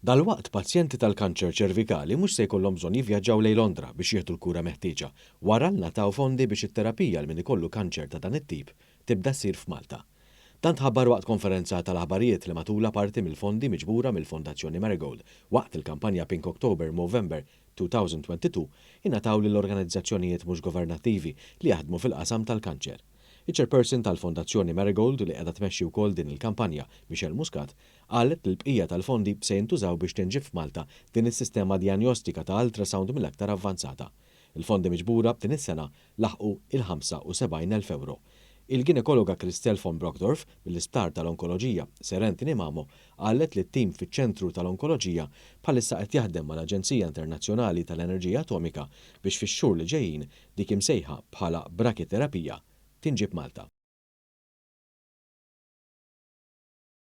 Dalwaqt pazjenti tal-kanċer ċervikali mhux se jkollhom bżonn jivvjaġġaw lejn Londra biex jieħdu l-kura meħtieġa wara li nataw fondi biex it-terapija l min ikollu kanċer ta' dan it-tip tibda ssir f'Malta. Dan tħabbar waqt konferenza tal-aħbarijiet li matula parti mill-fondi miġbura mill-Fondazzjoni Marigold waqt il-kampanja Pink October Movember 2022 ingħataw lill-organizzazzjonijiet mhux governattivi li jaħdmu fil-qasam tal-kanċer. Il-chairperson tal-Fondazzjoni Marigold li qiegħda tmexxi wkoll din il-kampanja Michelle Muscat qalet li l-bqija tal-fondi se jintużaw biex tinġib f'Malta din is-sistema djanjostika ta' ultrasound mill-aktar avvanzata. Il-fondi miġbura b'din is-sena laħqu il-75,000 euro. Il-ginekologa Christelle von Brockdorf mill-Isptar tal-Onkoloġija Serentini Mamo qalet li t-tim fiċ-ċentru tal-Onkoloġija bħalissa qed jaħdem mal-Aġenzija Internazzjonali tal-Enerġija Atomika biex fix-xhur li ġejjin dik imsejħa bħala brakiterapija tinġib Malta.